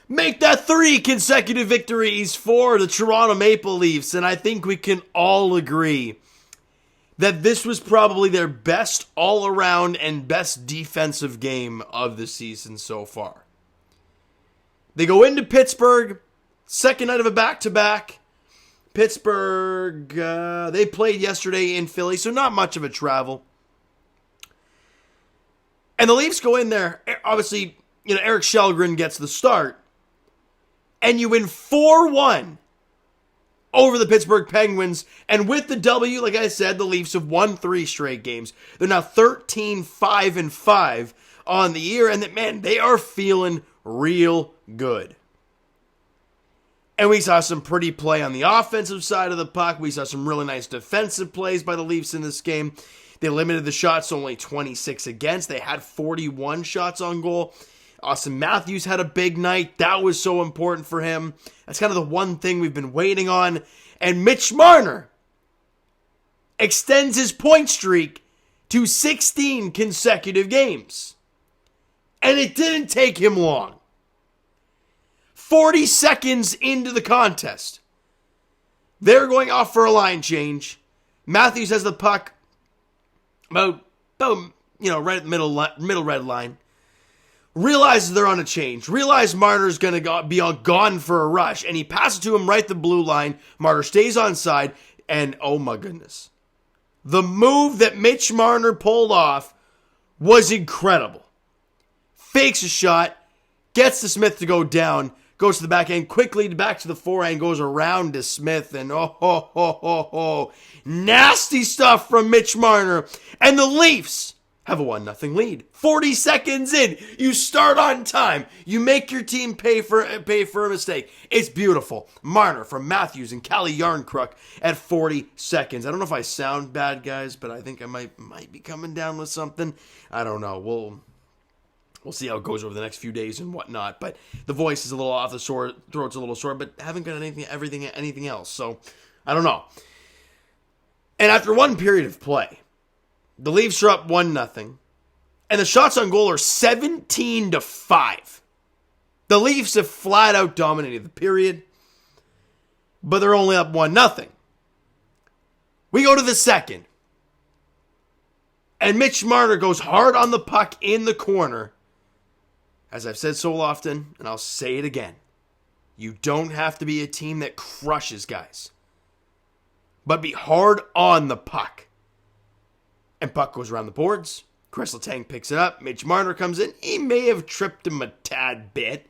make that 3 consecutive victories for the Toronto Maple Leafs. And I think we can all agree that this was probably their best all-around and best defensive game of the season so far. They go into Pittsburgh, second night of a back-to-back. Pittsburgh, they played yesterday in Philly, so not much of a travel. And the Leafs go in there, obviously, Eric Källgren gets the start, and you win 4-1 over the Pittsburgh Penguins. And with the W, like I said, the Leafs have won 3 straight games. They're now 13-5-5 on the year, and man, they are feeling real good. And we saw some pretty play on the offensive side of the puck. We saw some really nice defensive plays by the Leafs in this game. They limited the shots to only 26 against. They had 41 shots on goal. Austin Matthews had a big night. That was so important for him. That's kind of the one thing we've been waiting on. And Mitch Marner extends his point streak to 16 consecutive games. And it didn't take him long. 40 seconds into the contest, they're going off for a line change. Matthews has the puck about right at the middle red line. Realizes they're on a change. Realizes Marner's going to be gone for a rush. And he passes to him right at the blue line. Marner stays onside. And oh my goodness. The move that Mitch Marner pulled off was incredible. Fakes a shot. Gets to Smith to go down. Goes to the backhand, quickly back to the forehand, goes around to Smith, and nasty stuff from Mitch Marner. And the Leafs have a 1-0 lead. 40 seconds in, you start on time. You make your team pay for a mistake. It's beautiful. Marner from Matthews and Calle Jarnkrok at 40 seconds. I don't know if I sound bad, guys, but I think I might be coming down with something. I don't know. We'll see how it goes over the next few days and whatnot. But the voice is a little off the throat's a little sore, but haven't got anything else. So I don't know. And after one period of play, the Leafs are up 1-0, and the shots on goal are 17-5. The Leafs have flat out dominated the period, but they're only up 1-0. We go to the second, and Mitch Marner goes hard on the puck in the corner. As I've said so often, and I'll say it again, you don't have to be a team that crushes guys, but be hard on the puck. And puck goes around the boards. Chris Letang picks it up. Mitch Marner comes in. He may have tripped him a tad bit,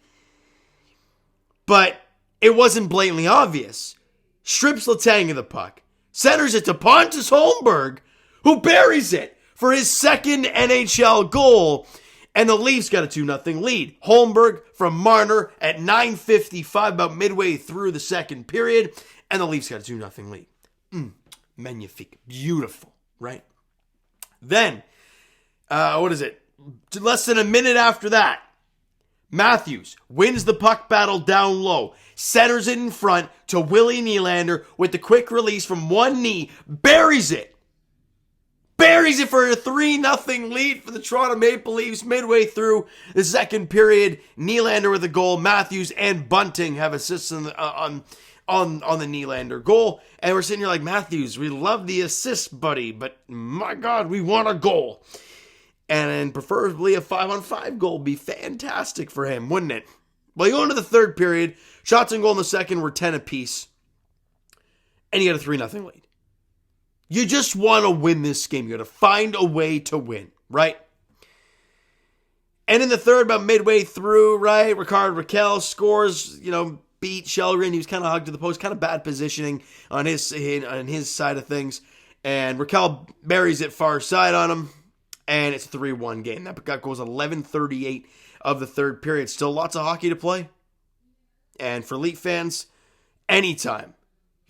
but it wasn't blatantly obvious. Strips Letang of the puck. Centers it to Pontus Holmberg, who buries it for his second NHL goal. And the Leafs got a 2-0 lead. Holmberg from Marner at 9:55, about midway through the second period. And the Leafs got a 2-0 lead. Magnifique. Beautiful, right? Then, less than a minute after that, Matthews wins the puck battle down low. Centers it in front to Willie Nylander with the quick release from one knee. Buries it. Buries it for a 3-0 lead for the Toronto Maple Leafs midway through the second period. Nylander with a goal. Matthews and Bunting have assists on the Nylander goal. And we're sitting here like, Matthews, we love the assist, buddy, but my God, we want a goal. And preferably a 5-on-5 goal would be fantastic for him, wouldn't it? Well, you go into the third period. Shots on goal in the second were 10 apiece. And you got a 3-0 lead. You just want to win this game. You got to find a way to win, right? And in the third, about midway through, right, Rickard Rakell scores, beat Källgren. He was kind of hugged to the post, kind of bad positioning on his side of things. And Rakell buries it far side on him, and it's a 3-1 game. That goes 11:38 of the third period. Still lots of hockey to play. And for Leaf fans, anytime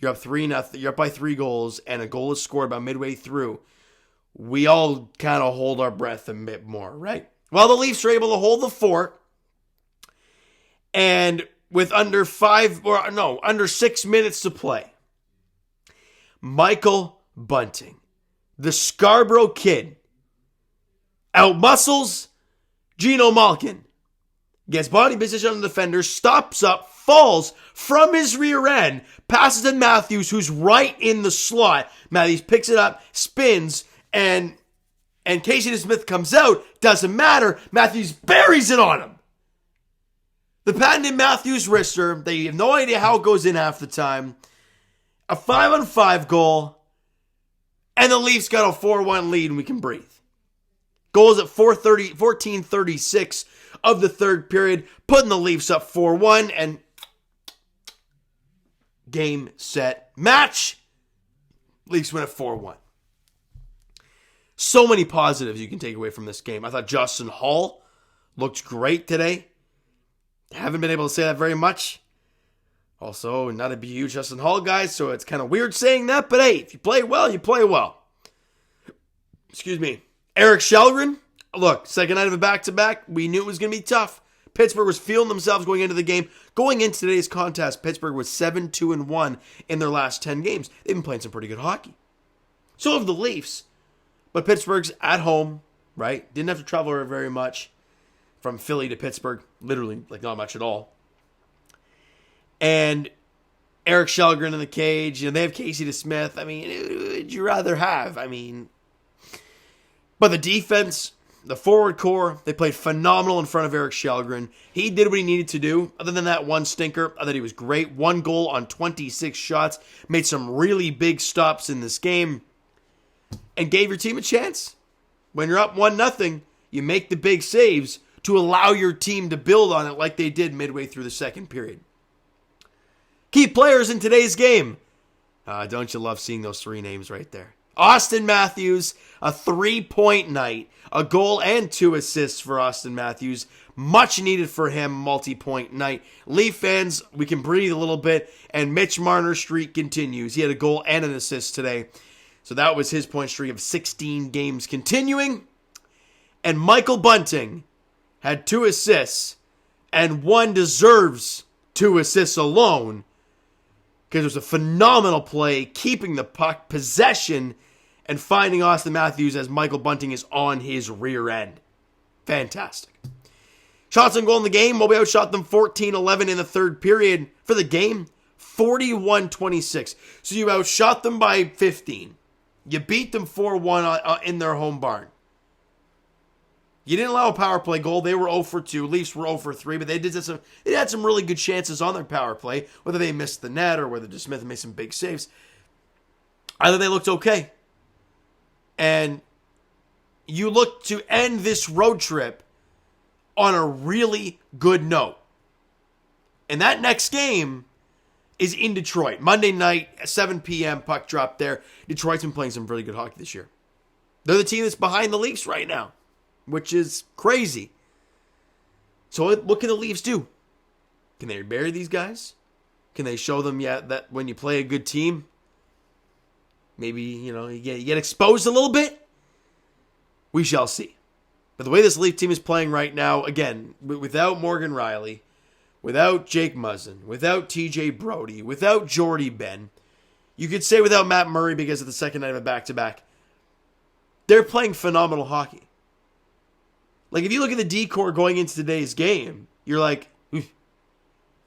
you're up 3-0, you're up by 3 goals, and a goal is scored about midway through, we all kind of hold our breath a bit more, right? Well, the Leafs are able to hold the fort, and with under 6 minutes to play, Michael Bunting, the Scarborough kid, outmuscles Geno Malkin, gets body position on the defender, stops up, falls from his rear end, passes to Matthews, who's right in the slot. Matthews picks it up, spins, and Casey DeSmith comes out. Doesn't matter. Matthews buries it on him. The patented Matthews wrister. They have no idea how it goes in half the time. A 5-on-5 goal. And the Leafs got a 4-1 lead and we can breathe. Goals at 14:36 of the third period, putting the Leafs up 4-1, and game, set, match. Leafs win at 4-1. So many positives you can take away from this game. I thought Justin Holl looked great today. Haven't been able to say that very much. Also, not a huge Justin Holl guy, so it's kind of weird saying that, but hey, if you play well, you play well. Excuse me. Eric Shelgren, look, second night of a back-to-back, we knew it was going to be tough. Pittsburgh was feeling themselves going into the game. Going into today's contest, Pittsburgh was 7-2-1 in their last 10 games. They've been playing some pretty good hockey. So have the Leafs. But Pittsburgh's at home, right? Didn't have to travel very much from Philly to Pittsburgh. Literally, like not much at all. And Eric Shelgren in the cage. They have Casey DeSmith. I mean, who would you rather have? But the defense, the forward core, they played phenomenal in front of Eric Shelgren. He did what he needed to do. Other than that one stinker, I thought he was great. 1 goal on 26 shots. Made some really big stops in this game. And gave your team a chance. When you're up 1-0, you make the big saves to allow your team to build on it like they did midway through the second period. Key players in today's game. Don't you love seeing those 3 names right there? Austin Matthews, a 3-point night. A goal and 2 assists for Austin Matthews. Much needed for him, multi-point night. Leaf fans, we can breathe a little bit. And Mitch Marner's streak continues. He had a goal and an assist today. So that was his point streak of 16 games continuing. And Michael Bunting had 2 assists. And one deserves 2 assists alone. Because it was a phenomenal play, keeping the puck, possession, and finding Austin Matthews as Michael Bunting is on his rear end. Fantastic. Shots on goal in the game, well, we outshot them 14-11 in the third period. For the game, 41-26. So you outshot them by 15. You beat them 4-1 in their home barn. You didn't allow a power play goal. They were 0 for 2. Leafs were 0 for 3, but they had some really good chances on their power play, whether they missed the net or whether DeSmith made some big saves. Either they looked okay. And you look to end this road trip on a really good note. And that next game is in Detroit. Monday night, 7 p.m., puck drop there. Detroit's been playing some really good hockey this year. They're the team that's behind the Leafs right now, which is crazy. So what can the Leafs do? Can they bury these guys? Can they show them, that when you play a good team, maybe, you get exposed a little bit? We shall see. But the way this Leaf team is playing right now, again, without Morgan Riley, without Jake Muzzin, without TJ Brody, without Jordy Ben, you could say without Matt Murray because of the second night of a back-to-back, they're playing phenomenal hockey. Like, if you look at the D-core going into today's game, you're like,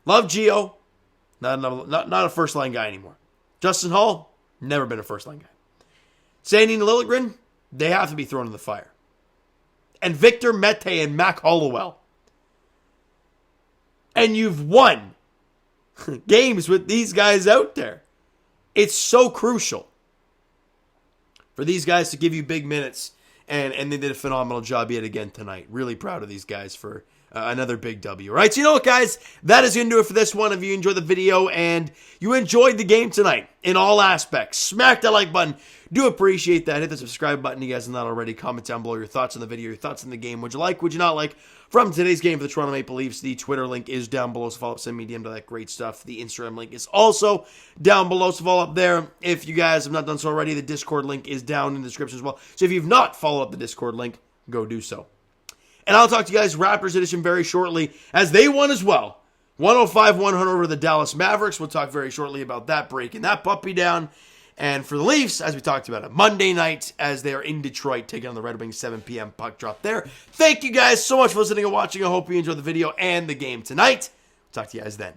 love Gio, not a first-line guy anymore. Justin Holl, never been a first-line guy. Sandin and Liljegren, they have to be thrown in the fire. And Victor Mete and Mac Hollowell. And you've won games with these guys out there. It's so crucial for these guys to give you big minutes. And they did a phenomenal job yet again tonight. Really proud of these guys for another big W. All right, so you know what, guys? That is going to do it for this one. If you enjoyed the video and you enjoyed the game tonight in all aspects, smack that like button. Do appreciate that. Hit the subscribe button. You guys have not already. Comment down below your thoughts on the video, your thoughts on the game. Would you like, would you not like? From today's game for the Toronto Maple Leafs, the Twitter link is down below, so follow up, send me a DM to that great stuff. The Instagram link is also down below, so follow up there. If you guys have not done so already, the Discord link is down in the description as well. So if you've not followed up the Discord link, go do so. And I'll talk to you guys Raptors edition very shortly, as they won as well. 105-100 over the Dallas Mavericks. We'll talk very shortly about that, breaking that puppy down. And for the Leafs, as we talked about it, Monday night as they are in Detroit taking on the Red Wings, 7 p.m. puck drop there. Thank you guys so much for listening and watching. I hope you enjoyed the video and the game tonight. Talk to you guys then.